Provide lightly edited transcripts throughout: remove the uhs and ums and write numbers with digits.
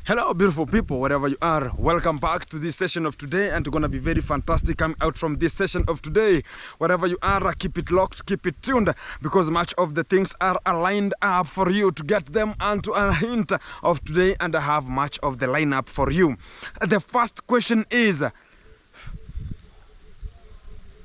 Hello beautiful people, wherever you are, welcome back to this session of today, and it's gonna be very fantastic coming out from this session of today. Wherever you are, keep it locked, keep it tuned, because much of the things are aligned up for you to get them onto a hint of today, and I have much of the lineup for you. The first question is,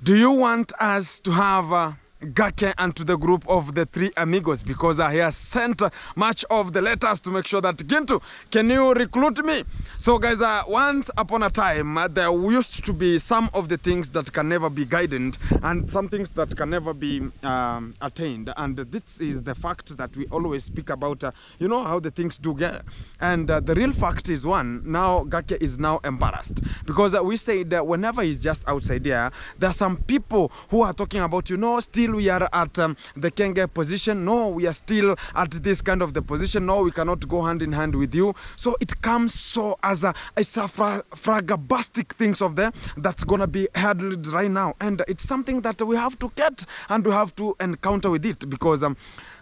do you want us to have Gake and to the group of the three amigos, because he has sent much of the letters to make sure that Gintu, can you recruit me? So guys, once upon a time there used to be some of the things that can never be guided and some things that can never be attained, and this is the fact that we always speak about, you know how the things do get. And the real fact is, one, now Gake is now embarrassed, because we say that whenever he's just outside here, there are some people who are talking about, you know, still we are at the Kenge position. No, we are still at this kind of the position. No, we cannot go hand in hand with you. So it comes so as a fragabastic things of there that's gonna be handled right now, and it's something that we have to get and we have to encounter with it, because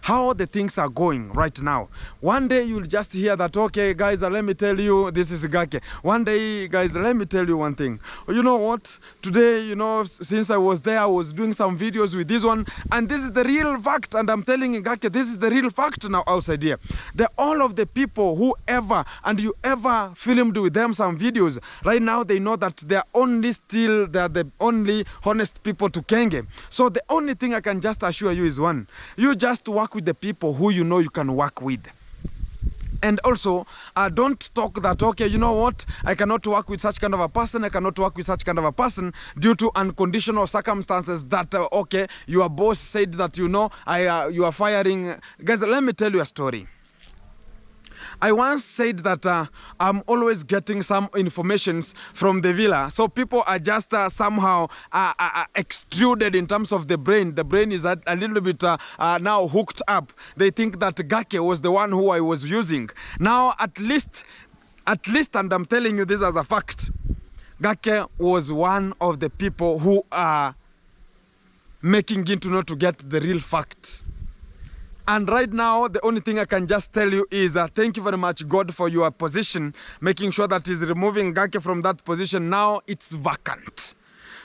how the things are going right now. One day you'll just hear that, okay guys, let me tell you, this is Gake. One day, guys, let me tell you one thing. You know what? Today, you know, since I was there, I was doing some videos with this one, and this is the real fact, and I'm telling you, Gake, this is the real fact now outside here. All of the people who ever, and you ever filmed with them some videos, right now they know that they're the only honest people to Kenge. So the only thing I can just assure you is one, you just work with the people who you know you can work with. And also, don't talk that, okay, you know what, I cannot work with such kind of a person, I cannot work with such kind of a person due to unconditional circumstances that, okay, your boss said that, you know, you are firing. Guys, let me tell you a story. I once said that I'm always getting some informations from the villa. So people are just somehow extruded in terms of the brain. The brain is a little bit now hooked up. They think that Gake was the one who I was using. Now, at least, and I'm telling you this as a fact, Gake was one of the people who are making it to get the real fact. And right now, the only thing I can just tell you is thank you very much, God, for your position, making sure that He's removing Gake from that position. Now it's vacant.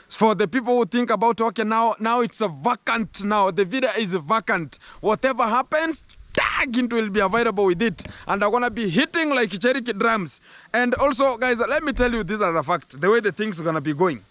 For the people who think about, okay, now it's a vacant now. The video is vacant. Whatever happens, Gintu will be available with it. And I'm going to be hitting like Cherokee drums. And also, guys, let me tell you this as a fact, the way the things are going to be going.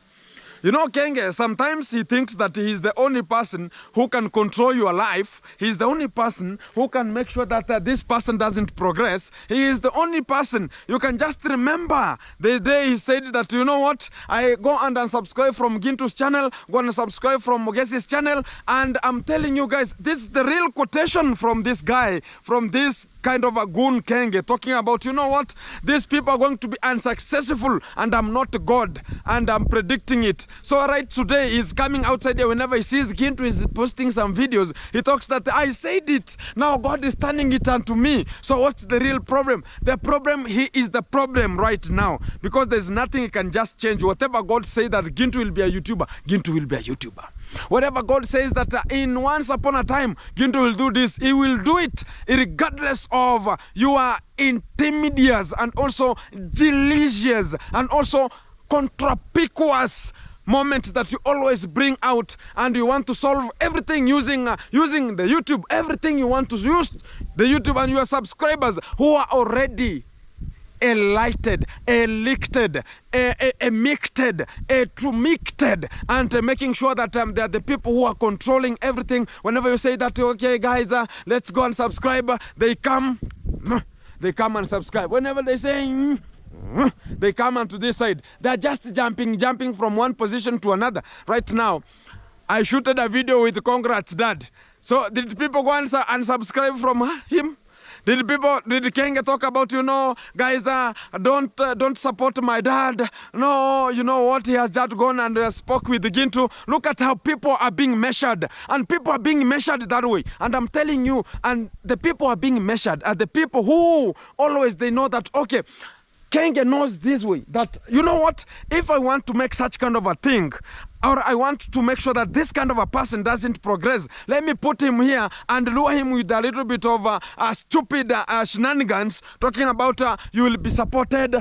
You know, Kenge, sometimes he thinks that he's the only person who can control your life. He's the only person who can make sure that this person doesn't progress. He is the only person. You can just remember the day he said that, you know what, I go and unsubscribe from Gintu's channel, go and subscribe from Mogesi's channel, and I'm telling you guys, this is the real quotation from this guy, from this kind of a Goon Kenge, talking about, you know what, these people are going to be unsuccessful, and I'm not God, and I'm predicting it. So right today, he's coming outside here. Whenever he sees Gintu is posting some videos, he talks that I said it. Now God is turning it unto me. So what's the real problem? The problem, he is the problem right now, because there's nothing he can just change. Whatever God says that Gintu will be a YouTuber, Gintu will be a YouTuber. Whatever God says that in once upon a time, Gintu will do this, he will do it, regardless of your intimidious and also delicious and also conspicuous moment that you always bring out, and you want to solve everything using the YouTube. Everything you want to use the YouTube, and your subscribers who are already enlightened, elected, emicted, trumicted, and making sure that they are the people who are controlling everything. Whenever you say that, okay guys, let's go and subscribe, they come and subscribe. Whenever they say they come onto this side, they're just jumping from one position to another. Right now, I shooted a video with Congrats Dad. So did people go and unsubscribe from him? Did Kenge talk about, you know, guys, don't support my dad? No, you know what, he has just gone and spoke with Gintu. Look at how people are being measured, and people are being measured that way. And I'm telling you, and the people are being measured are the people who always, they know that, okay, Kenge knows this way, that, you know what, if I want to make such kind of a thing, or I want to make sure that this kind of a person doesn't progress. Let me put him here and lure him with a little bit of stupid shenanigans, talking about you will be supported.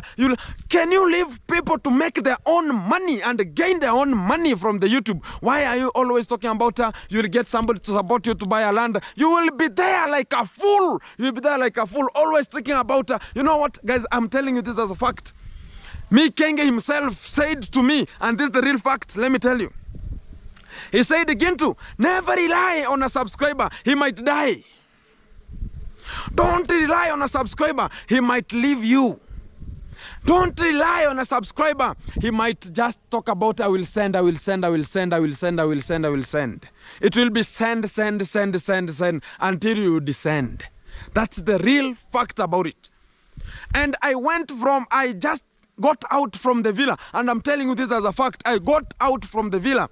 Can you leave people to make their own money and gain their own money from the YouTube? Why are you always talking about you will get somebody to support you to buy a land? You will be there like a fool. You will be there like a fool, always talking about, you know what, guys, I'm telling you this as a fact. Me, Kenge himself said to me, and this is the real fact, let me tell you. He said, Gintu, never rely on a subscriber, he might die. Don't rely on a subscriber, he might leave you. Don't rely on a subscriber, he might just talk about, I will send, I will send, I will send, I will send, I will send, I will send. It will be send until you descend. That's the real fact about it. And I just got out from the villa, and I'm telling you this as a fact. I got out from the villa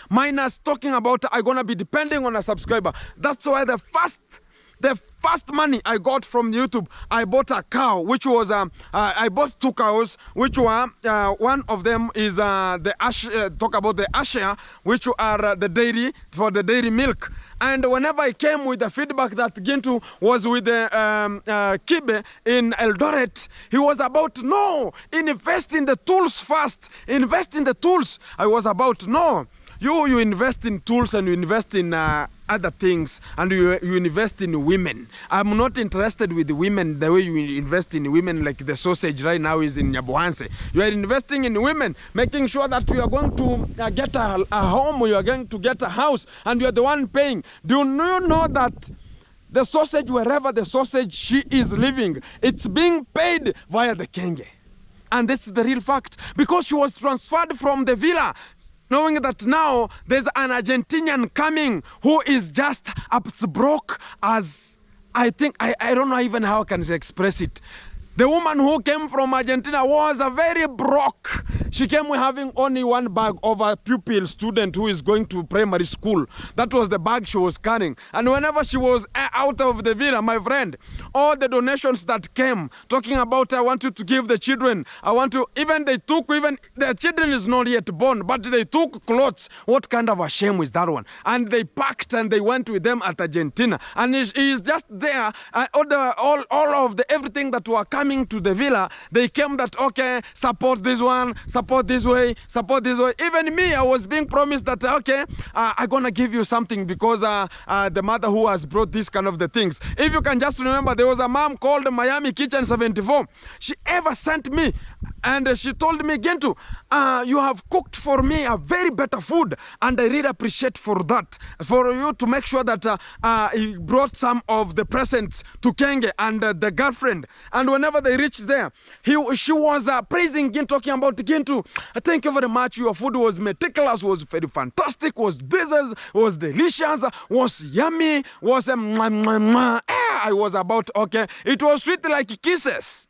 minus talking about I'm gonna be depending on a subscriber. That's why the first money I got from YouTube, I bought a cow, which was I bought 2 cows, which were one of them is the talk about the Asher, which are the dairy for the dairy milk. And whenever I came with the feedback that Gintu was with the Kibe in Eldoret, he was about, no, invest in the tools first. Invest in the tools. I was about, no, you invest in tools and you invest in other things, and you invest in women. I'm not interested with the women the way you invest in women, like the sausage right now is in Nyabohanse. You are investing in women, making sure that you are going to get a home, you are going to get a house, and you are the one paying. Do you know that the sausage, wherever the sausage she is living, it's being paid via the Kenge? And this is the real fact, because she was transferred from the villa, knowing that now there's an Argentinian coming who is just as broke as, I think, I don't know even how I can express it. The woman who came from Argentina was a very broke. She came having only one bag of a pupil student who is going to primary school. That was the bag she was carrying. And whenever she was out of the villa, my friend, all the donations that came, talking about, I want you to give the children, I want to, even they took, even the children is not yet born, but they took clothes. What kind of a shame is that one? And they packed and they went with them at Argentina. And he is just there, all of the everything that were coming to the villa, they came that, okay, support this one, support this way, support this way. Even me, I was being promised that, okay, I'm gonna give you something because the mother who has brought this kind of the things. If you can just remember, there was a mom called Miami Kitchen 74. She ever sent me, and she told me, Gintu, you have cooked for me a very better food, and I really appreciate for that, for you to make sure that he brought some of the presents to Kenge and the girlfriend. And whenever they reached there, she was praising Gintu, talking about Gintu, thank you very much, your food was meticulous, was very fantastic, was business, was delicious, was yummy, was I was about, okay, it was sweet like kisses.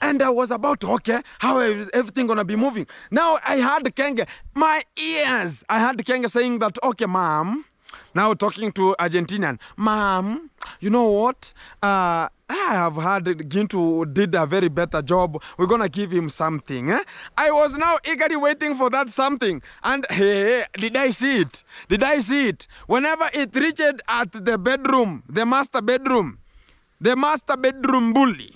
And I was about, okay, how is everything gonna be moving? Now I heard Kenge, my ears, I heard Kenge saying that, okay, mom, now talking to Argentinian, mom, you know what? I have heard Gintu did a very better job. We're gonna give him something. I was now eagerly waiting for that something. And hey, did I see it? Did I see it? Whenever it reached at the bedroom, the master bedroom bully,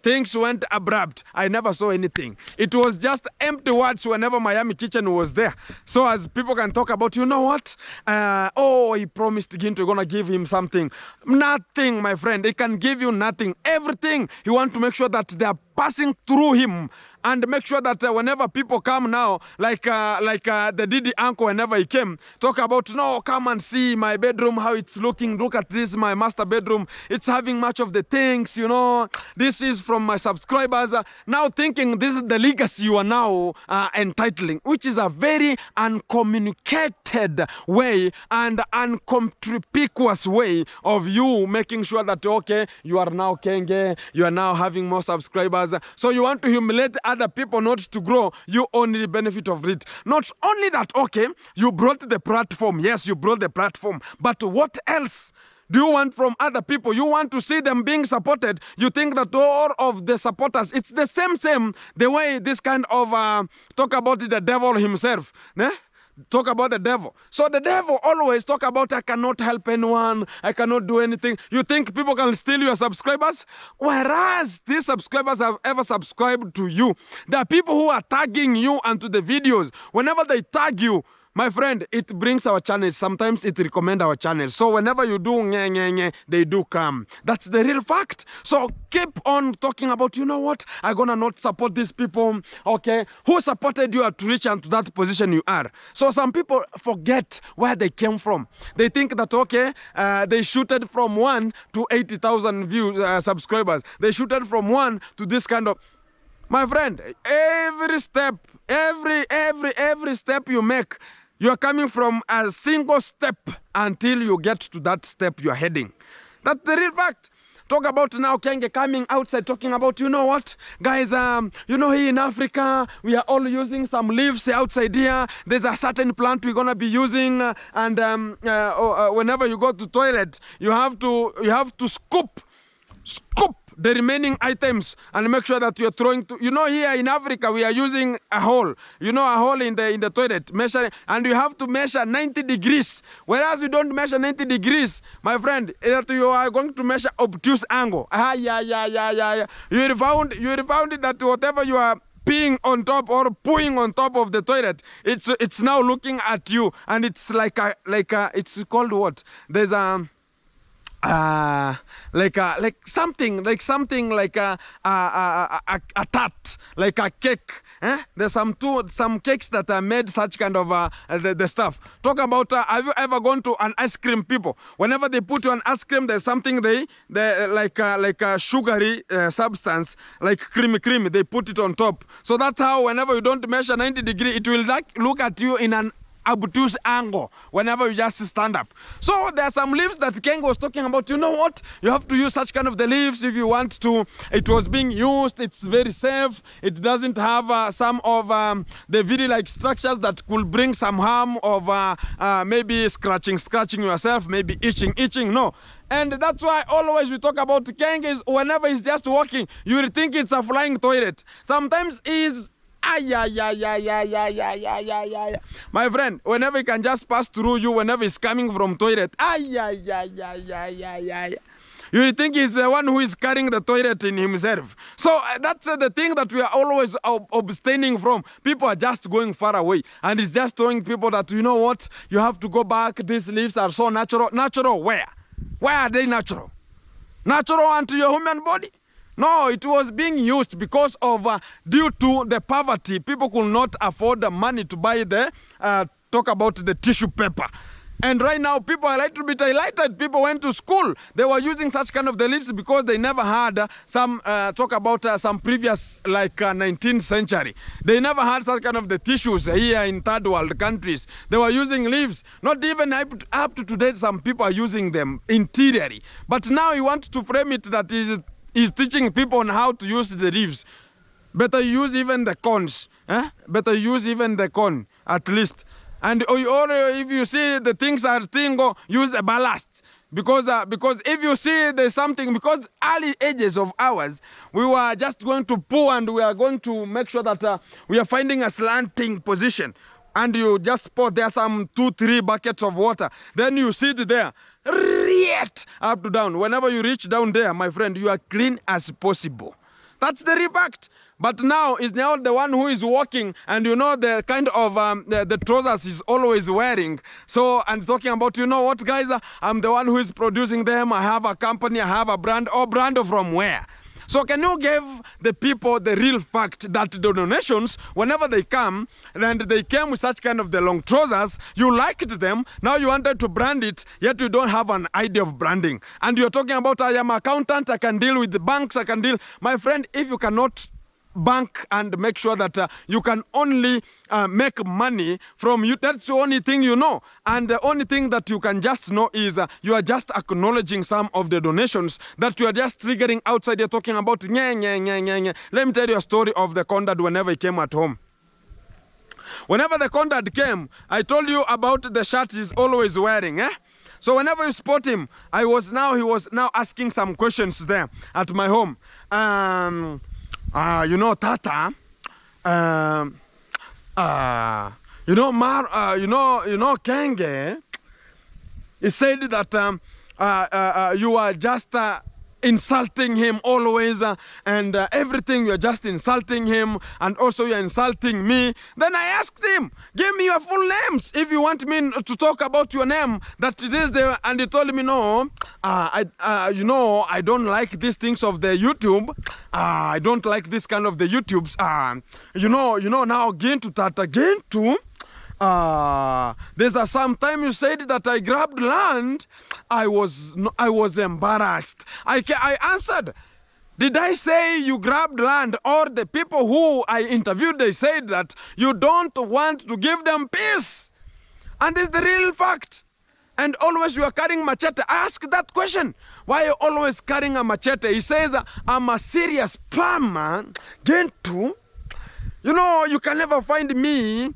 things went abrupt. I never saw anything. It was just empty words whenever Miami Kitchen was there. So as people can talk about, you know what? Oh, he promised Gintu gonna give him something. Nothing, my friend. He can give you nothing. Everything. He want to make sure that they are passing through him, and make sure that whenever people come now, like the Didi uncle, whenever he came, talk about, no, come and see my bedroom, how it's looking. Look at this, my master bedroom. It's having much of the things, you know. This is from my subscribers. Now thinking this is the legacy you are now entitling, which is a very uncommunicated way and unconspicuous way of you making sure that, okay, you are now Kenge, you are now having more subscribers. So you want to humiliate other people not to grow, you only benefit of it. Not only that, okay, you brought the platform. Yes, you brought the platform. But what else do you want from other people? You want to see them being supported. You think that all of the supporters, it's the same, the way this kind of talk about the devil himself. Talk about the devil. So the devil always talk about, I cannot help anyone, I cannot do anything. You think people can steal your subscribers? Whereas these subscribers have ever subscribed to you. There are people who are tagging you onto the videos. Whenever they tag you, my friend, it brings our channel. Sometimes it recommends our channel. So whenever you do they do come. That's the real fact. So keep on talking about, you know what, I'm gonna not support these people. Okay, who supported you to reach into that position you are? So some people forget where they came from. They think that, okay, they shooted from 1 to 80,000 views, subscribers. They shooted from 1 to this kind of... My friend, every step, every step you make, you're coming from a single step until you get to that step you're heading. That's the real fact. Talk about now Kenge coming outside talking about, you know what, guys, you know, here in Africa, we are all using some leaves outside here. There's a certain plant we're going to be using. And whenever you go to toilet, you have to scoop the remaining items and make sure that you're throwing to, you know, here in Africa we are using a hole, you know, a hole in the toilet, measure, and you have to measure 90 degrees, whereas you don't measure 90 degrees, my friend, you are going to measure obtuse angle. You found that whatever you are peeing on top or pooing on top of the toilet, it's now looking at you, and it's like it's called what? There's like something like a tart, like a cake. There's some cakes that are made such kind of the stuff. Talk about have you ever gone to an ice cream people? Whenever they put you an ice cream, there's something they like a sugary substance, like creamy. They put it on top. So that's how whenever you don't measure 90 degrees, it will like look at you in an obtuse angle whenever you just stand up. So there are some leaves that Kenge was talking about. You know what? You have to use such kind of the leaves if you want to. It was being used. It's very safe. It doesn't have some of the very structures that could bring some harm of maybe scratching yourself, maybe itching. No. And that's why always we talk about Kenge is whenever he's just walking, you will think it's a flying toilet. Sometimes he's my friend, whenever he can just pass through you, whenever he's coming from toilet, you think he's the one who is carrying the toilet in himself. So that's the thing that we are always abstaining from. People are just going far away, and it's just telling people that, you know what, you have to go back. These leaves are so natural. Natural where? Where are they natural? Natural unto your human body? No, it was being used because of, due to the poverty, people could not afford the money to buy the, talk about the tissue paper. And right now, people are a little bit highlighted. People went to school. They were using such kind of the leaves because they never had some, talk about some previous, 19th century. They never had such kind of the tissues here in third world countries. They were using leaves. Not even up to today, some people are using them interiorly. But now you want to frame it that is teaching people on how to use the leaves. Better use even the cones. Better use even the cone, at least. And or if you see the things are tingo, use the ballast. Because if you see there's something, because early ages of ours, we were just going to pour and we are going to make sure that we are finding a slanting position. And you just pour there some 2-3 buckets of water. Then you sit there. Up to down. Whenever you reach down there, my friend, you are clean as possible. That's the real fact. But now is now the one who is walking, and you know the kind of the trousers he's always wearing. So I'm talking about, you know what, guys? I'm the one who is producing them. I have a company. I have a brand. Or brand from where? So can you give the people the real fact that the donations, whenever they come, and they came with such kind of the long trousers, you liked them, now you wanted to brand it, yet you don't have an idea of branding. And you're talking about, I am an accountant, I can deal with the banks, I can deal. My friend, if you cannot bank and make sure that you can only make money from you, that's the only thing you know. And the only thing that you can just know is you are just acknowledging some of the donations that you are just triggering outside. You're talking about Let me tell you a story of the conduct whenever he came at home. Whenever the conduct came, I told you about the shirt he's always wearing. So whenever you spot him, he was now asking some questions there at my home. You know, Tata, you know, Kenge, he said that you are just insulting him always, and everything you're just insulting him, and also you're insulting me. Then I asked him, give me your full names if you want me to talk about your name, that it is there. And he told me, no, you know, I don't like these things of the YouTube. I don't like this kind of the YouTubes. You know, now again to that again to there's some time you said that I grabbed land. I was embarrassed. I answered, did I say you grabbed land? Or the people who I interviewed, they said that you don't want to give them peace. And this is the real fact. And always you are carrying machete. I ask that question. Why are you always carrying a machete? He says, I'm a serious farmer. Gentu. You know, you can never find me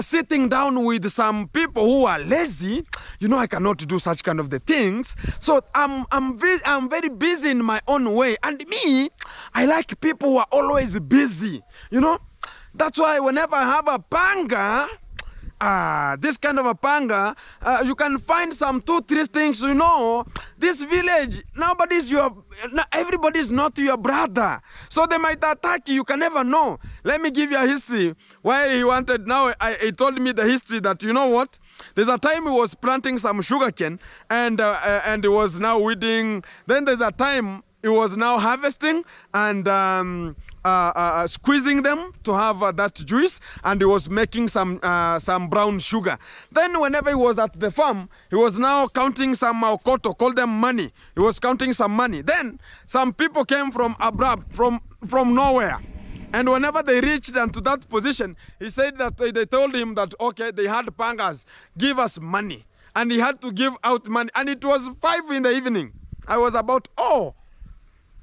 sitting down with some people who are lazy. You know, I cannot do such kind of the things. So I'm very busy in my own way. And me, I like people who are always busy. You know, that's why whenever I have a panga, this kind of a panga, you can find some 2-3 things. You know, this village, everybody's not your brother, so they might attack you. You can never know. Let me give you a history. Why he wanted, now he told me the history that, you know what, there's a time he was planting some sugarcane, and he was now weeding. Then there's a time he was now harvesting and squeezing them to have that juice, and he was making some brown sugar. Then whenever he was at the farm, he was now counting some koto, call them money. He was counting some money. Then some people came from abroad, from nowhere. And whenever they reached into that position, he said that they told him that, okay, they had pangas, give us money. And he had to give out money. And it was 5 in the evening. I was about,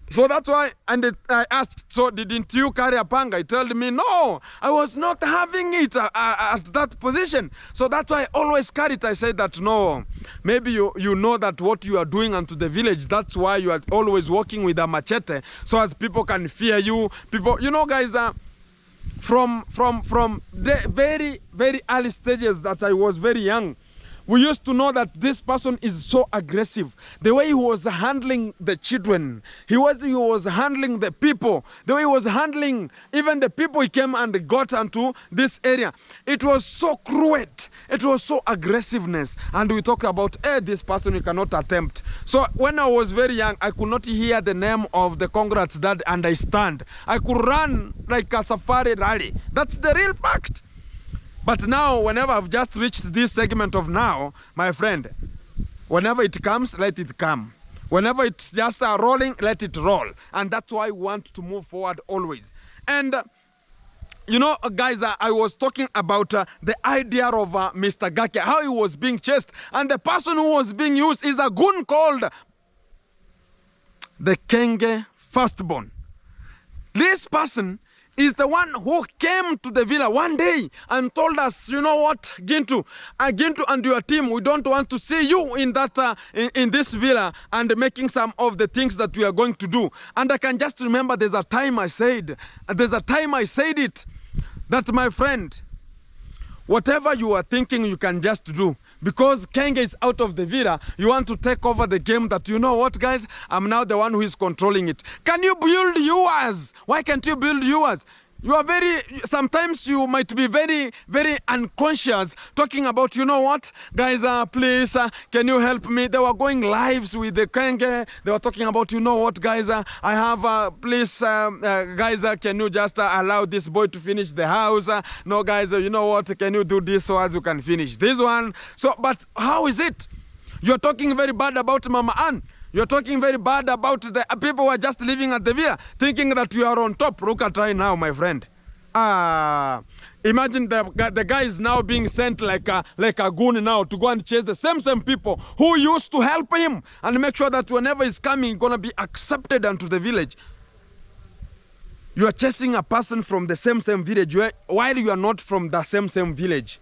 so that's why, and I asked, so didn't you carry a panga? He told me, no, I was not having it at that position. So that's why I always carry it. I said that, no, maybe you know that what you are doing unto the village, that's why you are always walking with a machete, so as people can fear you. People, you know, guys, from the very, very early stages that I was very young, we used to know that this person is so aggressive. The way he was handling the children, he was handling the people, the way he was handling even the people he came and got into this area. It was so cruel. It was so aggressiveness. And we talk about, this person you cannot attempt. So when I was very young, I could not hear the name of the Congrats Dad and I stand. I could run like a safari rally. That's the real fact. But now, whenever I've just reached this segment of now, my friend, whenever it comes, let it come. Whenever it's just rolling, let it roll. And that's why we want to move forward always. And, you know, guys, I was talking about the idea of Mr. Gake, how he was being chased. And the person who was being used is a goon called the Kenge firstborn. This person is the one who came to the villa one day and told us, you know what, Gintu and your team, we don't want to see you in that in this villa and making some of the things that we are going to do. And I can just remember there's a time I said it, that my friend, whatever you are thinking you can just do. Because Kenge is out of the villa, you want to take over the game that, you know what, guys, I'm now the one who is controlling it. Can you build yours? Why can't you build yours? You are sometimes you might be very, very unconscious talking about, you know what, guys, please, can you help me? They were going lives with the Kenge. They were talking about, you know what, guys, I have, please, guys, can you just allow this boy to finish the house? No, guys, you know what, can you do this so as you can finish this one? So, but how is it? You're talking very bad about Mama Ann. You're talking very bad about the people who are just living at the villa, thinking that you are on top. Look at right now, my friend. Imagine the guy is now being sent like a goon now to go and chase the same people who used to help him and make sure that whenever he's coming, he's going to be accepted into the village. You are chasing a person from the same village while you are not from the same village.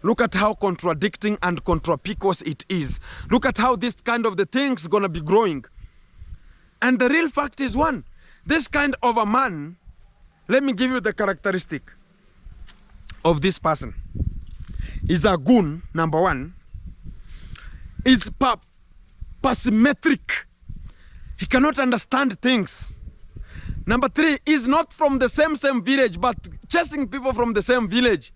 Look at how contradicting and conspicuous it is. Look at how this kind of the thing's gonna be growing. And the real fact is one, this kind of a man, let me give you the characteristic of this person. Is a goon, number one. Is pessimistic. He cannot understand things. Number three, is not from the same village, but chasing people from the same village.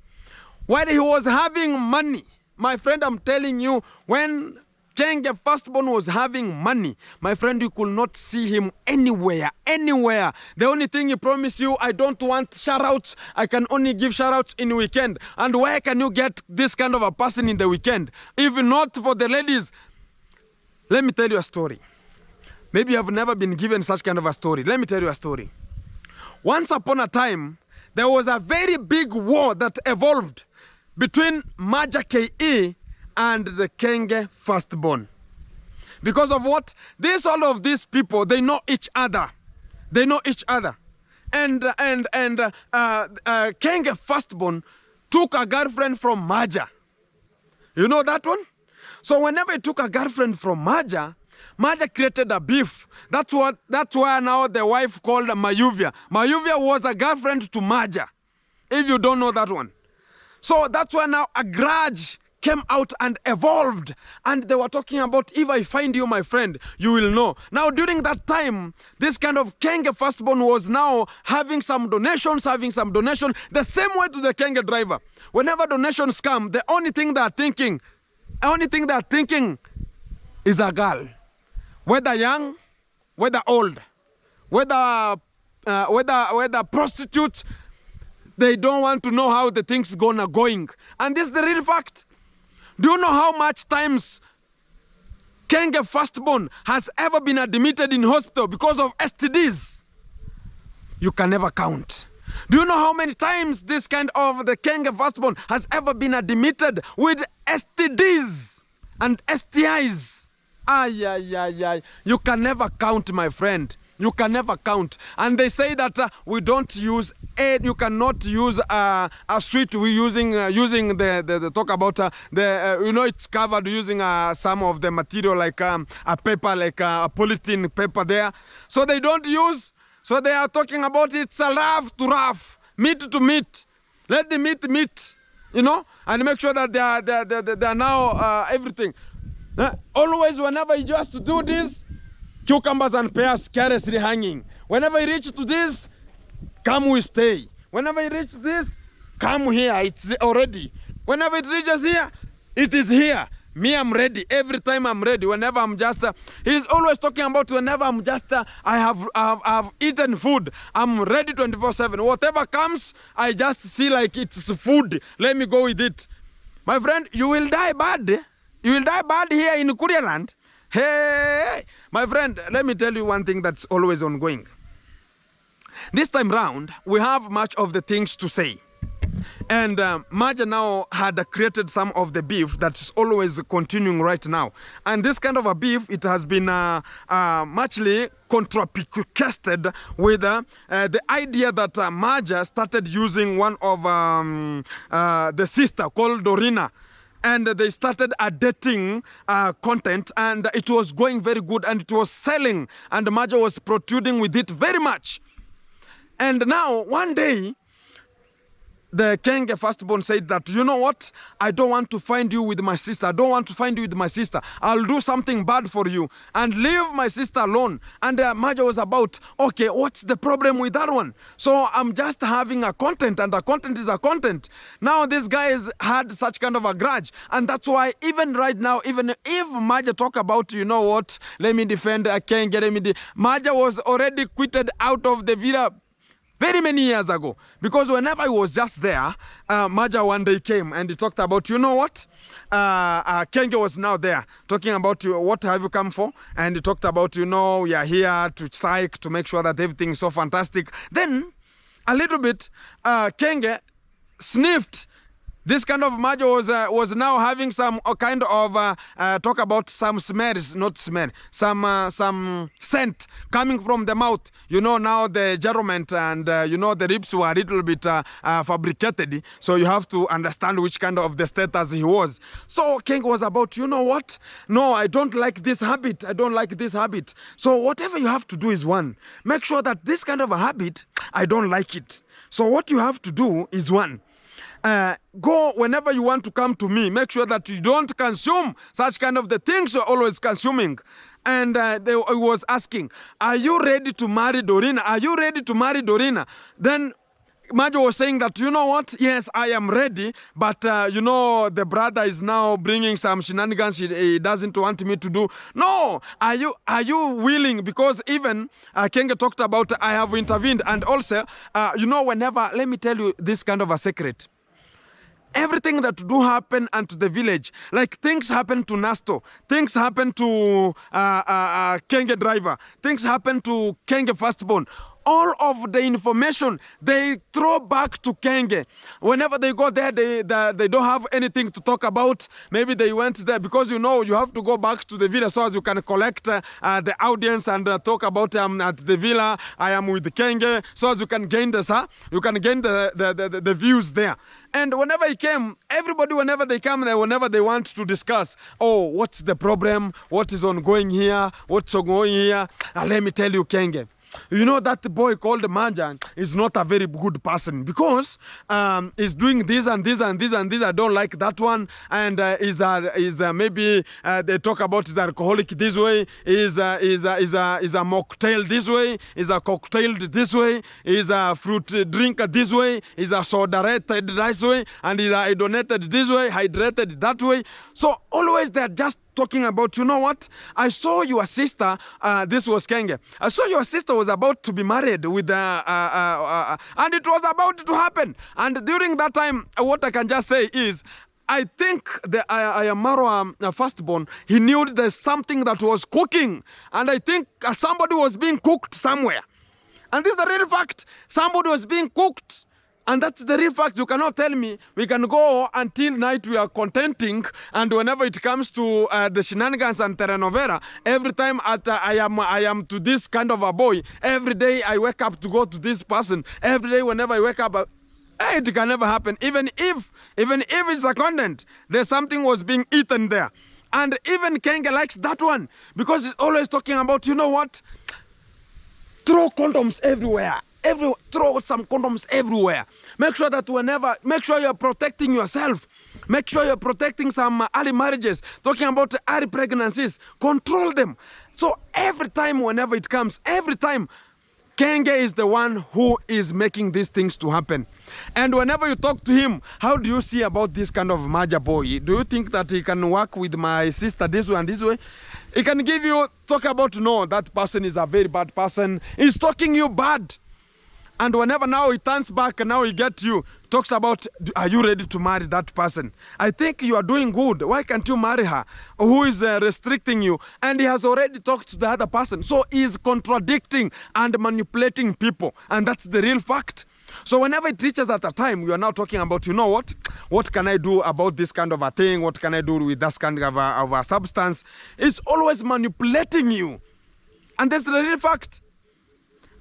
When he was having money, my friend, I'm telling you, when Kenge firstborn was having money, my friend, you could not see him anywhere. The only thing he promised you, I don't want shout-outs. I can only give shout-outs in weekend. And where can you get this kind of a person in the weekend? If not for the ladies. Let me tell you a story. Maybe you have never been given such kind of a story. Let me tell you a story. Once upon a time, there was a very big war that evolved between Maja Ke and the Kenge firstborn. Because of what? All of these people, they know each other. They know each other. And Kenge firstborn took a girlfriend from Maja. You know that one? So whenever he took a girlfriend from Maja, Maja created a beef. That's why now the wife called Mayuvia. Mayuvia was a girlfriend to Maja, if you don't know that one. So that's why now a grudge came out and evolved. And they were talking about, if I find you, my friend, you will know. Now, during that time, this kind of Kenge firstborn was now having some donations, the same way to the Kenge driver. Whenever donations come, the only thing they're thinking is a girl. Whether young, whether old, whether prostitutes, they don't want to know how the thing's going. And this is the real fact. Do you know how much times Kenge firstborn has ever been admitted in hospital because of STDs? You can never count. Do you know how many times this kind of the Kenge firstborn has ever been admitted with STDs and STIs? You can never count, my friend. You can never count. And they say that we don't use aid. You cannot use a sweet. We're using the talk about it's covered using some of the material like a paper, like a polythene paper there. So they don't use. So they are talking about it's a rough to rough, meat to meat. Let the meat, and make sure that they are now everything. Always, whenever you just do this, cucumbers and pears carelessly hanging. Whenever you reach to this, come we stay. Whenever you reach this, come here, it's already. Whenever it reaches here, it is here. Me, I'm ready. Every time I'm ready. Whenever I'm just, he's always talking about whenever I'm just, I have eaten food. I'm ready 24/7. Whatever comes, I just see like it's food. Let me go with it. My friend, you will die bad. You will die bad here in Korealand. Hey, my friend, let me tell you one thing that's always ongoing. This time round, we have much of the things to say. And Maja now had created some of the beef that's always continuing right now. And this kind of a beef, it has been muchly contrapicasted with the idea that Maja started using one of the sister called Dorina. And they started dating content, and it was going very good, and it was selling, and Maja was protruding with it very much. And now, one day, the Kenge firstborn said that, you know what? I don't want to find you with my sister. I don't want to find you with my sister. I'll do something bad for you and leave my sister alone. And Maja was about, okay, what's the problem with that one? So I'm just having a content, and a content is a content. Now this guy has had such kind of a grudge. And that's why even right now, even if Maja talk about, you know what, let me defend Kenge, Maja was already quitted out of the villa very many years ago. Because whenever I was just there, Maja one day came and he talked about, you know what? Kenge was now there talking about what have you come for? And he talked about, we are here to strike, to make sure that everything is so fantastic. Then, a little bit, Kenge sniffed This kind of Majo was now having some kind of talk about some smells, not smell, some scent coming from the mouth. You know, now the germent and you know, the lips were a little bit fabricated, so you have to understand which kind of the status he was. So Kenge was about, you know what? No, I don't like this habit. I don't like this habit. So whatever you have to do is one, make sure that this kind of a habit, I don't like it. So what you have to do is one. Go whenever you want to come to me, make sure that you don't consume such kind of the things you're always consuming. And I was asking, are you ready to marry Dorina? Are you ready to marry Dorina? Then Majo was saying that, you know what, yes, I am ready, but you know, the brother is now bringing some shenanigans he doesn't want me to do. No, are you willing? Because even Kenge talked about, I have intervened, and also, you know, whenever, let me tell you this kind of a secret. Everything that do happen unto the village, like things happen to Nasto, things happen to Kenge driver, things happen to Kenge firstborn. All of the information they throw back to Kenge. Whenever they go there, they don't have anything to talk about. Maybe they went there because, you know, you have to go back to the villa so as you can collect the audience and talk about at the villa. I am with Kenge, so as you can gain the views there. And whenever he came, everybody, whenever they come there, whenever they want to discuss, oh, what's the problem? What is ongoing here? What's ongoing here? Let me tell you, Kenge. You know that the boy called Manjan is not a very good person because he's doing this and this and this and this. I don't like that one. And maybe they talk about his alcoholic this way, is a mocktail this way, is a cocktail this way, is a fruit drinker this way, is a soda-rated this way, and is a donated this way, hydrated that way. So always they're just talking about, you know what, I saw your sister, this was Kenge, I saw your sister was about to be married with, and it was about to happen. And during that time, what I can just say is, I think the Ayamaro firstborn, he knew there's something that was cooking. And I think somebody was being cooked somewhere. And this is the real fact. Somebody was being cooked. And that's the real fact. You cannot tell me we can go until night we are contenting, and whenever it comes to the shenanigans and telenovela, every time I am to this kind of a boy, every day I wake up to go to this person, every day whenever I wake up, it can never happen. Even if it's a content, there's something was being eaten there. And even Kenge likes that one because he's always talking about, you know what, throw condoms everywhere. Throw some condoms everywhere. Make sure that make sure you're protecting yourself. Make sure you're protecting some early marriages. Talking about early pregnancies. Control them. So every time, whenever it comes, every time, Kenge is the one who is making these things to happen. And whenever you talk to him, how do you see about this kind of Maja boy? Do you think that he can work with my sister this way and this way? He can give you, talk about, no, that person is a very bad person. He's talking you bad. And whenever now he turns back and now he gets you, talks about, are you ready to marry that person? I think you are doing good. Why can't you marry her? Who is restricting you? And he has already talked to the other person. So he is contradicting and manipulating people. And that's the real fact. So whenever it reaches at a time, we are now talking about, you know what can I do about this kind of a thing? What can I do with this kind of a substance? It's always manipulating you. And that's the real fact.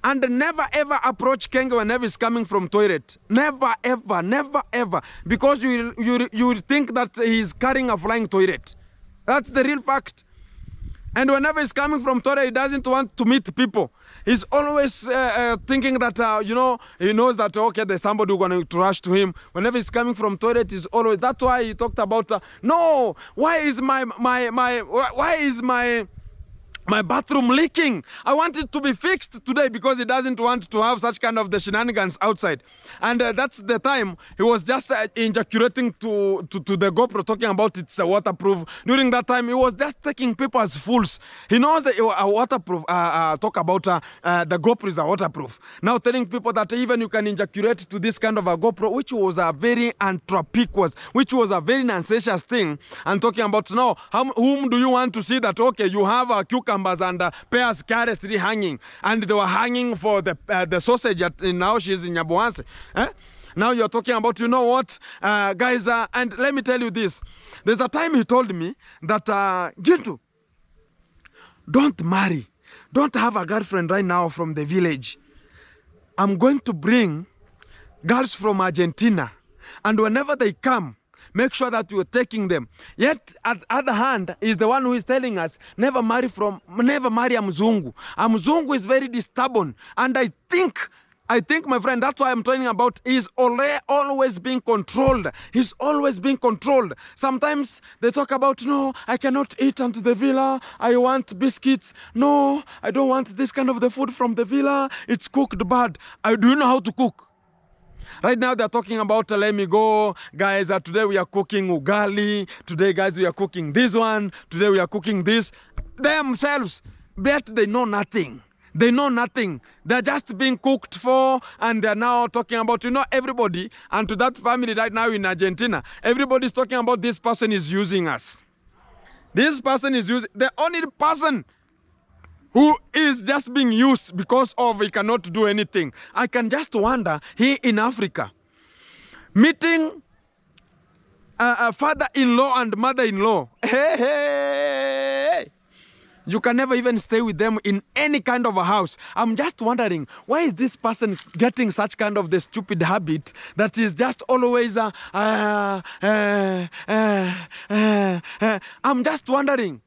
And never ever approach Kenge whenever he's coming from toilet. Never ever, never ever. Because you think that he's carrying a flying toilet. That's the real fact. And whenever he's coming from toilet, he doesn't want to meet people. He's always thinking that, you know, he knows that, okay, there's somebody who's going to rush to him. Whenever he's coming from toilet, he's always, that's why he talked about, no, why is my bathroom leaking? I want it to be fixed today because he doesn't want to have such kind of the shenanigans outside. And that's the time he was just ejaculating to the GoPro, talking about it's waterproof. During that time, he was just taking people as fools. He knows that waterproof, talk about the GoPro is a waterproof. Now telling people that even you can ejaculate to this kind of a GoPro, which was a very anthropic, which was a very nonsensical thing. And talking about now, whom do you want to see that, okay, you have a cucumber and pears, carrots hanging, and they were hanging for the sausage now she's in Nyabuanse. Now you're talking about, you know what, guys, and let me tell you this. There's a time he told me that, Gintu, don't marry. Don't have a girlfriend right now from the village. I'm going to bring girls from Argentina. And whenever they come, make sure that you're taking them. Yet, at the other hand, is the one who is telling us, never marry a Mzungu. A Mzungu is very stubborn. And I think, my friend, that's why I'm talking about, he's always being controlled. He's always being controlled. Sometimes they talk about, no, I cannot eat into the villa. I want biscuits. No, I don't want this kind of the food from the villa. It's cooked bad. Do you know how to cook? Right now they're talking about, let me go, guys, today we are cooking ugali, today guys we are cooking this one, today we are cooking this. Themselves, but they know nothing. They know nothing. They're just being cooked for, and they're now talking about, you know, everybody, and to that family right now in Argentina, everybody's talking about this person is using us. This person is using, the only person who is just being used because of he cannot do anything. I can just wonder, here in Africa, meeting a father-in-law and mother-in-law, hey, you can never even stay with them in any kind of a house. I'm just wondering, why is this person getting such kind of the stupid habit that is just always, I'm just wondering.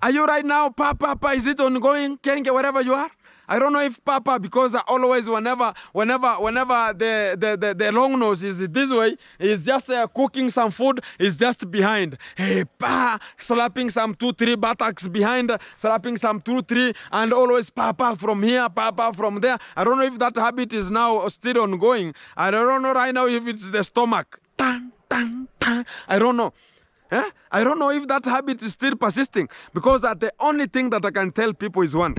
Are you right now, Papa, is it ongoing, Kenge, wherever you are? I don't know if Papa, because always whenever the long nose is this way, he's just cooking some food, he's just behind. Hey, Pa, slapping some 2-3 buttocks behind, slapping some 2-3, and always Papa from here, Papa from there. I don't know if that habit is now still ongoing. I don't know right now if it's the stomach. Tan, tan, tan. I don't know. I don't know if that habit is still persisting, because the only thing that I can tell people is one.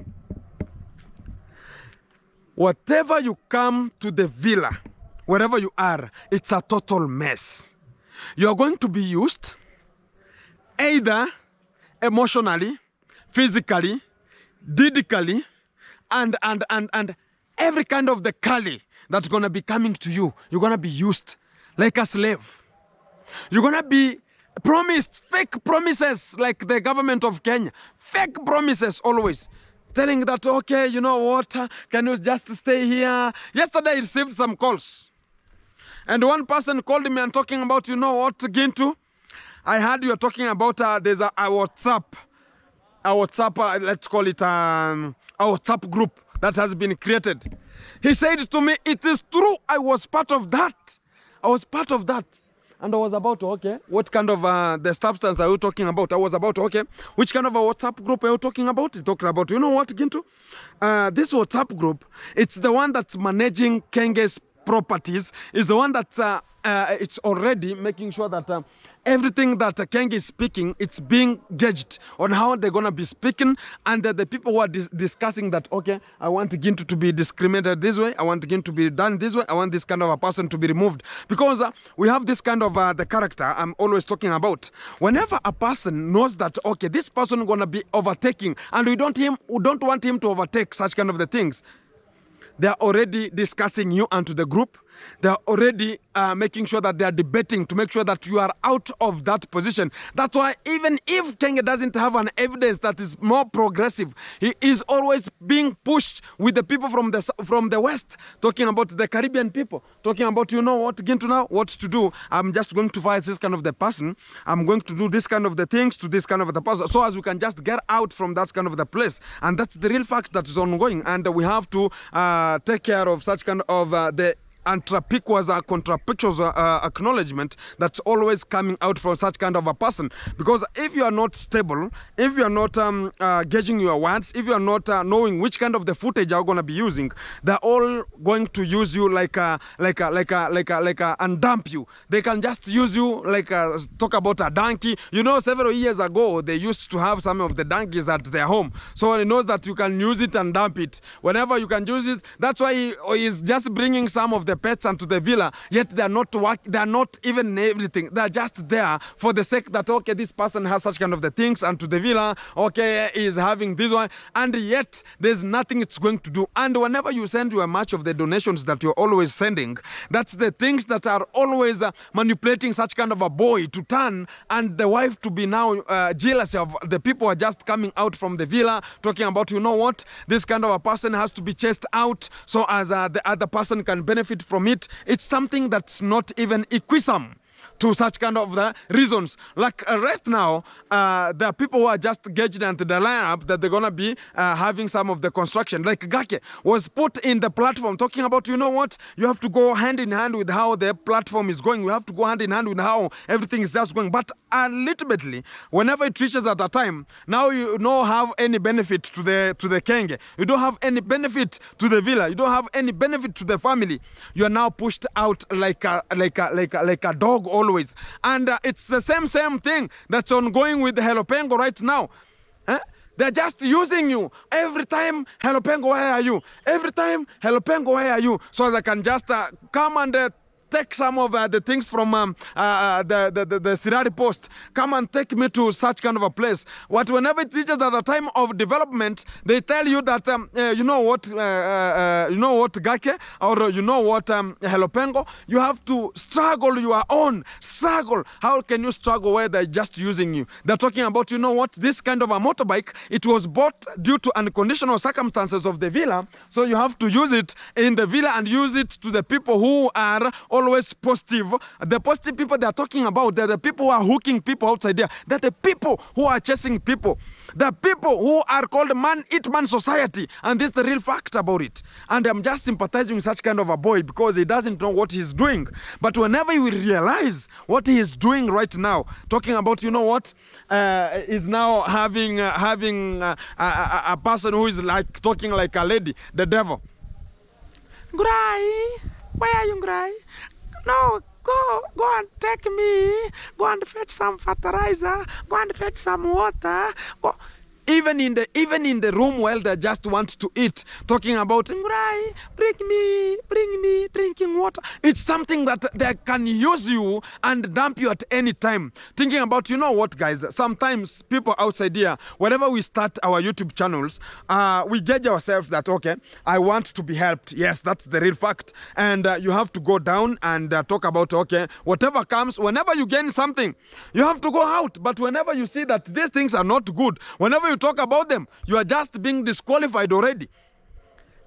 Whatever you come to the villa, wherever you are, it's a total mess. You are going to be used either emotionally, physically, didically, and every kind of the kali that's going to be coming to you. You're going to be used like a slave. You're going to be promised fake promises like the government of Kenya. Fake promises always. Telling that, okay, you know what, can you just stay here? Yesterday I received some calls. And one person called me and talking about, you know what, Gintu? I heard you're talking about, there's a WhatsApp, let's call it a WhatsApp group that has been created. He said to me, it is true, I was part of that. I was part of that. And I was about, okay, what kind of the substance are you talking about? I was about, okay, which kind of a WhatsApp group are you talking about? He's talking about, you know what, Gintu? This WhatsApp group, it's the one that's managing Kenge's properties, is the one that's it's already making sure that everything that Kenge is speaking, it's being gauged on how they're going to be speaking, and the people who are discussing that, okay, I want Gintu to be discriminated this way, I want Gintu to be done this way, I want this kind of a person to be removed. Because we have this kind of the character I'm always talking about. Whenever a person knows that, okay, this person is going to be overtaking, and we don't want him to overtake such kind of the things, they are already discussing you onto the group. They are already making sure that they are debating to make sure that you are out of that position. That's why even if Kenge doesn't have an evidence that is more progressive, he is always being pushed with the people from the West, talking about the Caribbean people, talking about, you know what, Gintu now, what to do. I'm just going to fight this kind of the person. I'm going to do this kind of the things to this kind of the person, so as we can just get out from that kind of the place. And that's the real fact that is ongoing. And we have to take care of such kind of the contrapictuous acknowledgement that's always coming out from such kind of a person. Because if you are not stable, if you are not gauging your words, if you are not knowing which kind of the footage you're going to be using, they're all going to use you and dump you. They can just use you talk about a donkey. You know, several years ago, they used to have some of the donkeys at their home. So he knows that you can use it and dump it. Whenever you can use it, that's why he is just bringing some of the the pets and to the villa, yet they are not even everything. They are just there for the sake that, okay, this person has such kind of the things, and to the villa, okay, is having this one, and yet there's nothing it's going to do. And whenever you send you a much of the donations that you're always sending, that's the things that are always manipulating such kind of a boy to turn and the wife to be now jealous of the people who are just coming out from the villa, talking about, you know what, this kind of a person has to be chased out so as the other person can benefit from it. It's something that's not even equisome to such kind of the reasons. Like right now, there are people who are just gauged into the lineup that they're going to be having some of the construction. Like Gake was put in the platform talking about, you know what, you have to go hand in hand with how the platform is going. You have to go hand in hand with how everything is just going. But ultimately, whenever it reaches at a time, now you don't have any benefit to the Kenge. You don't have any benefit to the villa. You don't have any benefit to the family. You are now pushed out like a dog always. And it's the same thing that's ongoing with Hello Pengo right now. They're just using you. Every time, Hello Pengo, where are you? Every time, Hello Pengo, where are you? So they can just come and take some of the things from the Sirari post. Come and take me to such kind of a place. Whenever it reaches at a time of development, they tell you that you know what, Gake, or you know what, Hello Pengo, you have to struggle your own struggle. How can you struggle where they're just using you? They're talking about, you know what, this kind of a motorbike, it was bought due to unconditional circumstances of the villa, so you have to use it in the villa and use it to the people who are always positive. The positive people they're talking about, they're the people who are hooking people outside there. They're the people who are chasing people. The people who are called man-eat-man society. And this is the real fact about it. And I'm just sympathizing with such kind of a boy because he doesn't know what he's doing. But whenever he will realize what he is doing right now, talking about, you know what, is now having a person who is like talking like a lady, the devil. Grai, where are you, Grai? No, go and take me. Go and fetch some fertilizer. Go and fetch some water. Go. Even in the room while they just want to eat, talking about Ngrai, bring me drinking water. It's something that they can use you and dump you at any time. Thinking about, you know what, guys, sometimes people outside here, whenever we start our YouTube channels, we gauge ourselves that, okay, I want to be helped. Yes, that's the real fact. And you have to go down and talk about, okay, whatever comes, whenever you gain something, you have to go out. But whenever you see that these things are not good, whenever you talk about them, you are just being disqualified already.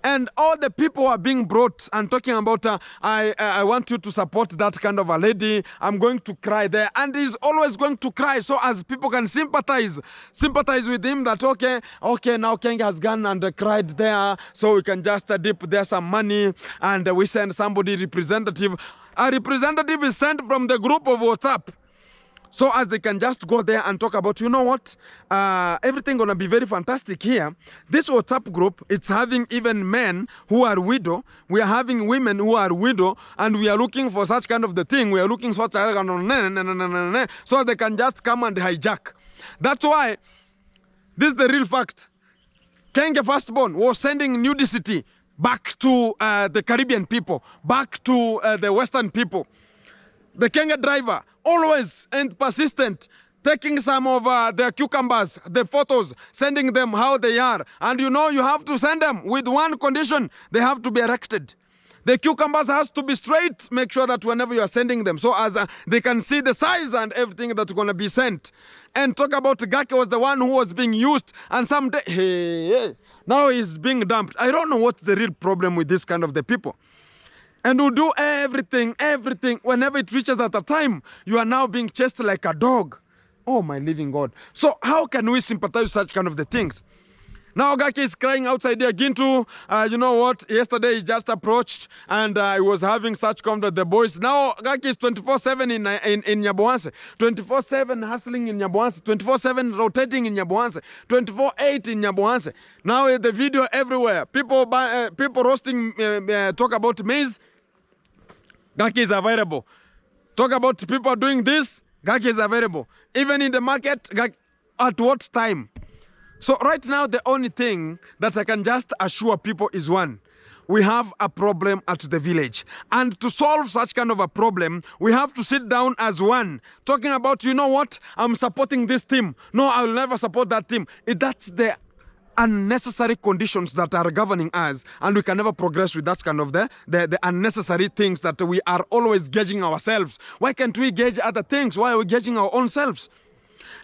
And all the people who are being brought and talking about, I want you to support that kind of a lady, I'm going to cry there. And he's always going to cry so as people can sympathize with him that, okay, now Kenge has gone and cried there, so we can just dip there some money and we send somebody representative. A representative is sent from the group of WhatsApp. So as they can just go there and talk about, you know what, everything gonna be very fantastic here. This WhatsApp group, it's having even men who are widow. We are having women who are widow, and we are looking for such kind of the thing. We are looking for such so they can just come and hijack. That's why this is the real fact. Kenge firstborn was sending nudity back to the Caribbean people, back to the Western people. The Kenge driver, always and persistent, taking some of their cucumbers, the photos, sending them how they are. And you know, you have to send them with one condition: they have to be erected. The cucumbers has to be straight. Make sure that whenever you are sending them, so as they can see the size and everything that's going to be sent. And talk about Gake was the one who was being used, and someday, now he's being dumped. I don't know what's the real problem with this kind of the people. And who do everything. Whenever it reaches at a time, you are now being chased like a dog. Oh, my living God. So how can we sympathize with such kind of the things? Now Gake is crying outside there. Gintu, you know what? Yesterday he just approached and he was having such contact with the boys. Now Gake is 24/7 in Nyaboanse. 24/7 hustling in Nyaboanse. 24/7 rotating in Nyaboanse. 24/8 in Nyaboanse. Now the video everywhere. People roasting, talk about maize. Gake is available. Talk about people doing this. Gake is available. Even in the market, at what time? So right now, the only thing that I can just assure people is one. we have a problem at the village. And to solve such kind of a problem, we have to sit down as one, talking about, you know what, I'm supporting this team. No, I will never support that team. That's the unnecessary conditions that are governing us, and we can never progress with that kind of the unnecessary things that we are always gauging ourselves. Why can't we gauge other things? Why are we gauging our own selves?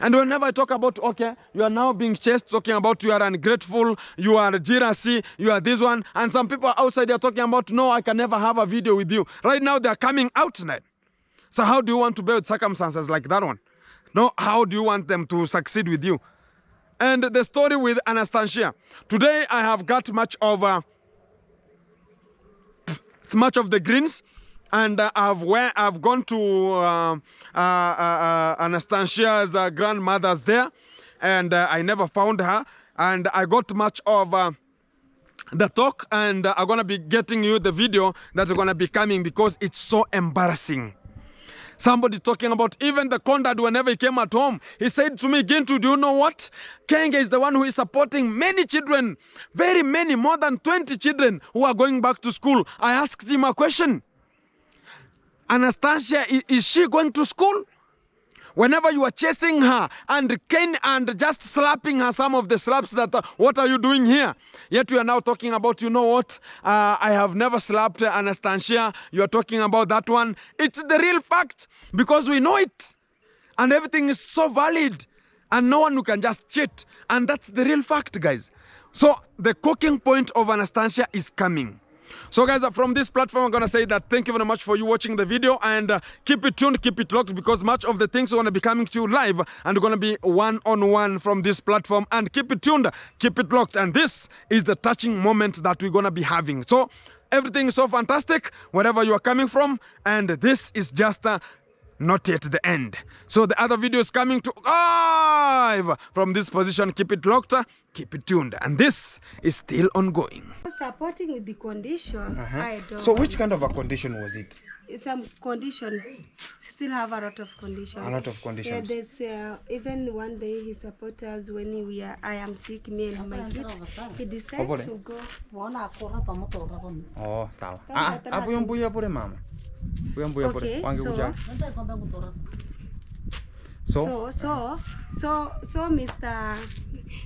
And whenever I talk about, okay, you are now being chased, talking about you are ungrateful, you are jealousy, you are this one, and some people outside are talking about, no, I can never have a video with you. Right now they are coming out tonight. So how do you want to bear with circumstances like that one? No, how do you want them to succeed with you? And the story with Anastasia. Today I have got much of the greens, and I've gone to Anastasia's grandmother's there, and I never found her, and I got much of the talk, and I'm gonna be getting you the video that's gonna be coming because it's so embarrassing. Somebody talking about even the conduct whenever he came at home. He said to me, Gintu, do you know what? Kenge is the one who is supporting many children, very many, more than 20 children who are going back to school. I asked him a question. Anastasia, is she going to school? Whenever you are chasing her and just slapping her some of the slaps that, what are you doing here? Yet we are now talking about, you know what, I have never slapped Anastasia. You are talking about that one. It's the real fact because we know it. And everything is so valid. And no one who can just cheat. And that's the real fact, guys. So the cooking point of Anastasia is coming. So guys, from this platform, I'm going to say that thank you very much for you watching the video, and keep it tuned, keep it locked, because much of the things are going to be coming to you live and going to be one-on-one from this platform. And keep it tuned, keep it locked. And this is the touching moment that we're going to be having. So everything is so fantastic wherever you are coming from, and this is just not yet the end. So the other video is coming to live from this position. Keep it locked, keep it tuned, and this is still ongoing. Supporting the condition, I don't. So which kind of a condition was it? Some condition, still have a lot of conditions. A lot of conditions. Yeah, there's even one day he supported us when I am sick, me and my kids. He decided to go. Oh, sawa. Hapo yombuya pore mama. Okay,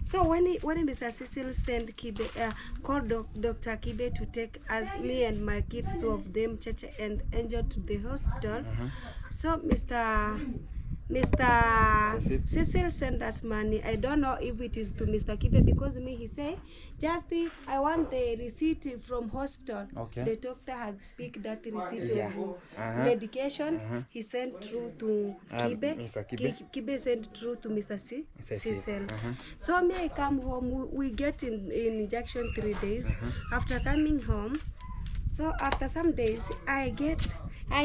so when Mr. Cecil sent Kibe, called Dr. Kibe to take us, me and my kids, two of them, Chacha and Angel, to the hospital. So Mr. Cecil sent that money. I don't know if it is to Mr. Kibe, because he said, just I want the receipt from hospital. Okay. The doctor has picked that receipt of medication. He sent through to Kibe. Mr. Kibe sent through to Mr. Cecil. So me, I come home. We get in injection 3 days. After coming home, so after some days, I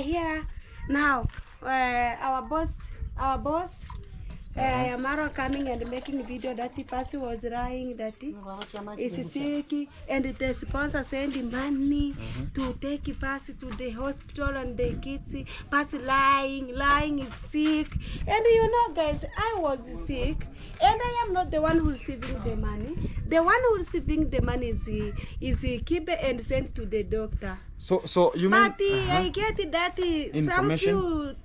hear now our boss, Amaro coming and making video that the person was lying that he is sick, and the sponsor sending money to take person to the hospital, and the kids person lying is sick. And you know, guys, I was sick, and I am not the one who's receiving the money. The one who's receiving the money is Kibe and sent to the doctor. So you mean? But I get that some few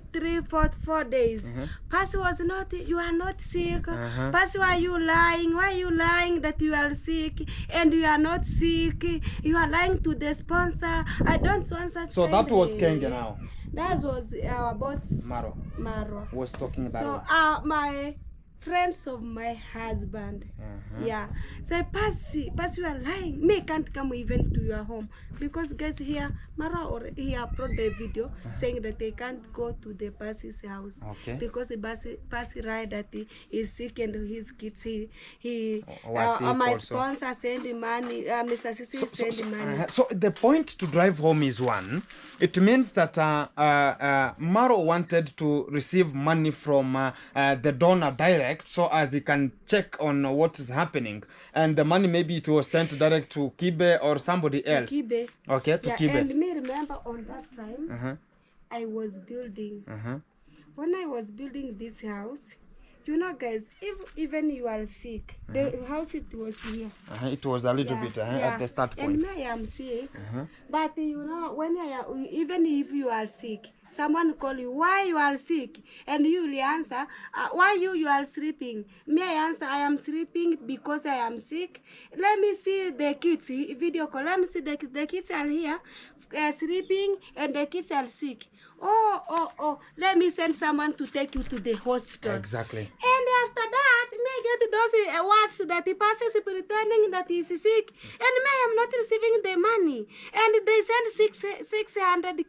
4 days. Pastor was not, you are not sick. Pastor, why are you lying? Why are you lying that you are sick and you are not sick? You are lying to the sponsor. I don't want such. So that was Kenge now. That was our boss Maro was talking about. So my friends of my husband, yeah, say, Passy, you are lying. Me can't come even to your home because guys here, Mara or he uploaded the video saying that they can't go to the Passy's house because the Passy right that he is sick and his kids my also. Sponsor sending money, Mr. Sisi sending money. So the point to drive home is one. It means that Maro wanted to receive money from the donor direct, so as he can check on what is happening, and the money maybe it was sent direct to Kibe or somebody else. To Kibe. Okay, to Kibe. And me remember on that time, I was building. When I was building this house, You know, guys, if even you are sick, the house it was here. It was a little bit at the start point. And I am sick. But you know, when even if you are sick, someone call you, why you are sick? And you will answer, why you are sleeping? Me, I answer, I am sleeping because I am sick. Let me see the kids, video call. Let me see the kids are here. Sleeping and the kids are sick. Oh, let me send someone to take you to the hospital. Exactly. And after that, may get those words that the person is pretending that he is sick, and may am not receiving the money. And they send 6,000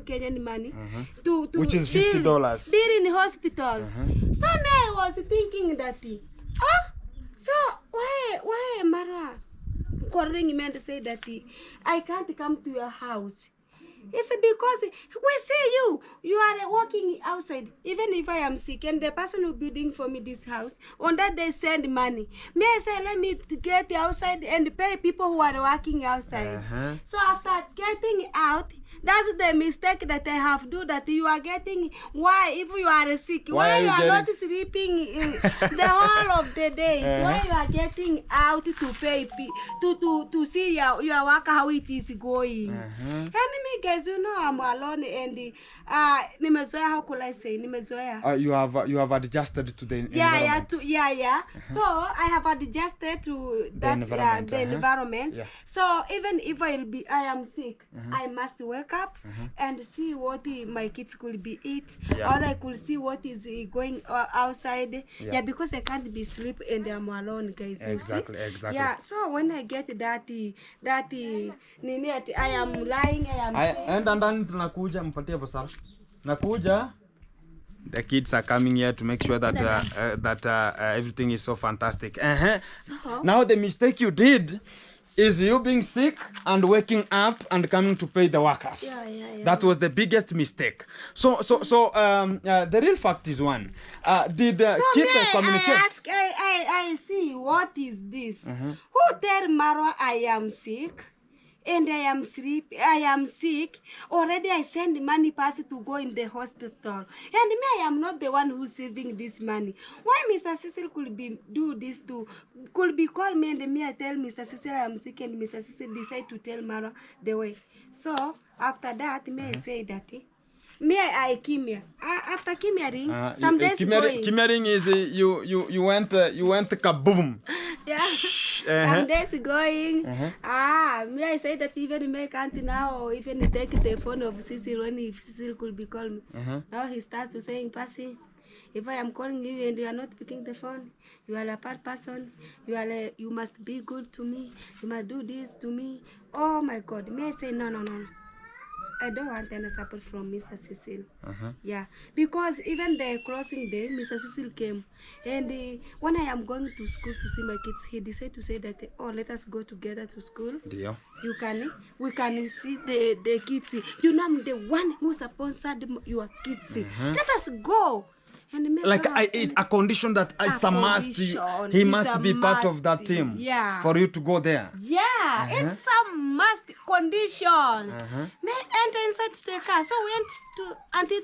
Kenyan money to which is $50. Bill in hospital. So I was thinking that, so why Mara calling me and say that I can't come to your house? It's because we see you are walking outside. Even if I am sick and the person who building for me this house, on that they send money. May I say, let me get outside and pay people who are working outside. So after getting out, that's the mistake that I have do, that you are getting, why if you are sick, why you are not sleeping the whole of the days, why you are getting out to pay, to see your work, how it is going. And me guys, you know I'm alone and nimezoea, how could I say, nimezoea. You have adjusted to the environment. So I have adjusted to that the environment. So even if I am sick, I must wake up and see what my kids could be eat, or I could see what is going outside. Because I can't be sleep and I'm alone, guys. Exactly. Yeah. So when I get that I am lying, I am sick. And tunakuja mpatie basara. Nakuja. The kids are coming here to make sure that everything is so fantastic. So now the mistake you did is you being sick and waking up and coming to pay the workers. That was the biggest mistake. So the real fact is one. Did kids communicate? I see, what is this? Who tell Marwa I am sick? And I am sick. Already I send money pass to go in the hospital. And me, I am not the one who's saving this money. Why Mr. Cecil could be do this could be call me and me I tell Mr. Cecil I am sick, and Mr. Cecil decide to tell Mara the way. So after that, me I say that me I came here. After came here, some days going. Kimmering is you went kaboom. Some days going. Me I say that even me can't now even take the phone of Cecil when if Cecil could be called me. Now he starts to saying, Passy, if I am calling you and you are not picking the phone, you are a bad person. You must be good to me. You must do this to me. Oh my God. Me I say no. I don't want any support from Mr. Cecil. Because even the closing day, Mr. Cecil came, and when I am going to school to see my kids, he decided to say that, let us go together to school. We can see the kids. You know, I'm the one who sponsored your kids. Let us go. Like it's a condition that it's a must. He must be part of that team for you to go there. It's a must condition. May enter inside to the car. So went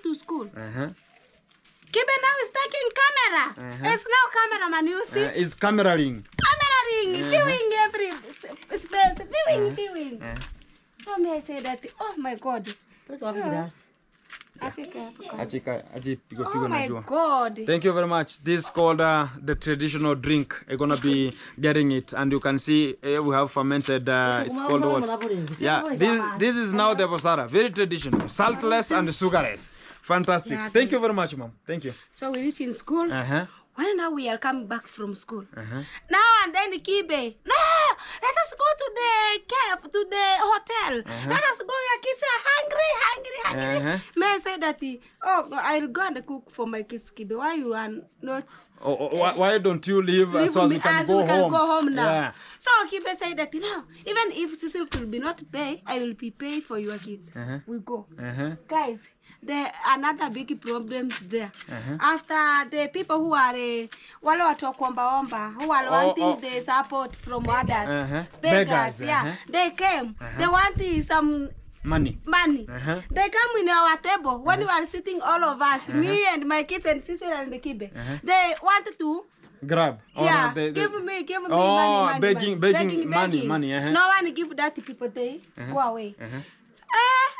to school. Kibe now is taking camera. It's now cameraman, you see? It's cameraing. Viewing every space. Viewing. So may I say that, oh my God. Oh my God. Thank you very much. This is called the traditional drink. I'm gonna be getting it, and you can see we have fermented. It's called what? This is now the basara. Very traditional, saltless and sugarless. Fantastic. Thank you very much, Mom. Thank you. So we reach in school. When now we are coming back from school. Now and then Kibe. No, let us go to the camp, to the hotel. Let us go. Your kids are hungry. May I say that? I'll go and cook for my kids, Kibe. Why you are not? Why don't you leave so as we can go home now? So Kibe said that, even if Cecil could be not pay, I will be paid for your kids. We go, guys. There another big problems there. After the people who are wale watu wa kuomba who are wanting the support from others, beggars, they came. They want some Money. Money. They come in our table when we are sitting, all of us, me and my kids and sister and the kibe. They wanted to grab. Yeah, give me money, begging money. No one give that to people. They go away.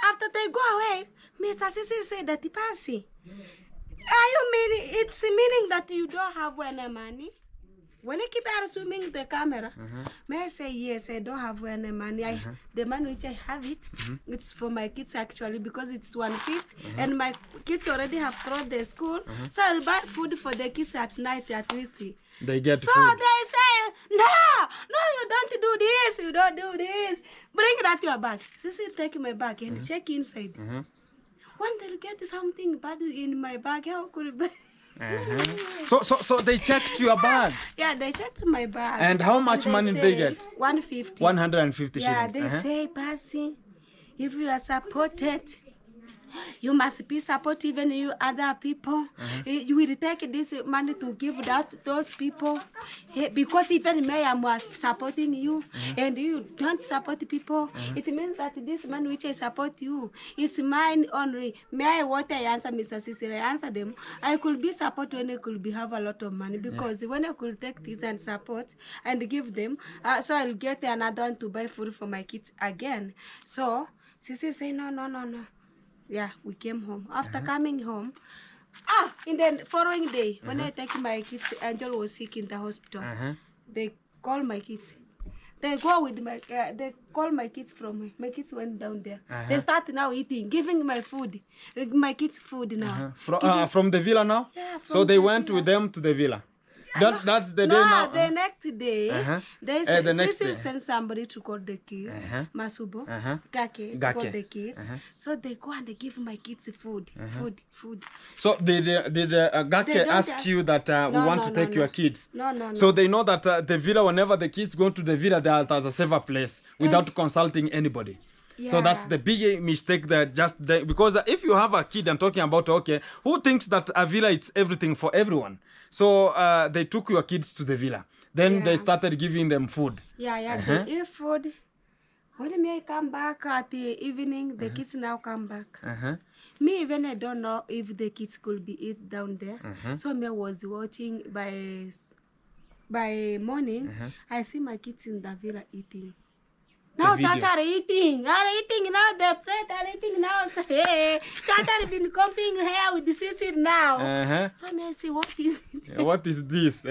After they go away, Mr. Sisi said that the passy. Are you meaning it's meaning that you don't have any money? When I keep assuming the camera, may I say yes, I don't have any money. The money which I have it's for my kids actually because it's 1/5 and my kids already have thrown the school. So I'll buy food for the kids at night at least. They get so food. They say, no, you don't do this, you don't do this. Bring that your bag. Sisi take my bag and check inside. When they get something bad in my bag, how could it be? So they checked your bag. Yeah, they checked my bag. And how much money did they get? 150. 150 yeah, shillings. they say, Passy, if you are supported, you must be supportive even you other people. You will take this money to give that those people. Because even me, I am supporting you and you don't support people. It means that this money which I support you, it's mine only. May I what I answer, Mr. Cecil? I answer them. I could be support when I could be have a lot of money because when I could take this and support and give them, so I'll get another one to buy food for my kids again. So Cecil say no. Yeah, we came home. After coming home, in the following day, when I take my kids, Angel was sick in the hospital. They call my kids. They go with my, they call my kids from me. My kids went down there. They start now eating, giving my food, my kids food now. From the villa now? Yeah, so they went with them to the villa? That's the day now? No, the next day, they Cecil sent somebody to call the kids, Masubo, Gake, to call the kids. So they go and they give my kids food. So did Gake ask you that we want to take your kids? No. So they know that the villa, whenever the kids go to the villa, they are at a safer place without consulting anybody. Yeah. So that's the big mistake that because if you have a kid, I'm talking about, who thinks that a villa is everything for everyone? So they took your kids to the villa. Then they started giving them food. Yeah, they eat food. When I come back at the evening, the kids now come back. Me, even I don't know if the kids could be eat down there. So me was watching by morning, I see my kids in the villa eating. Now Chacha are eating now, the plate are eating now. Hey, Chacha have been combing hair with the sister now. So may I see what is it? What is this?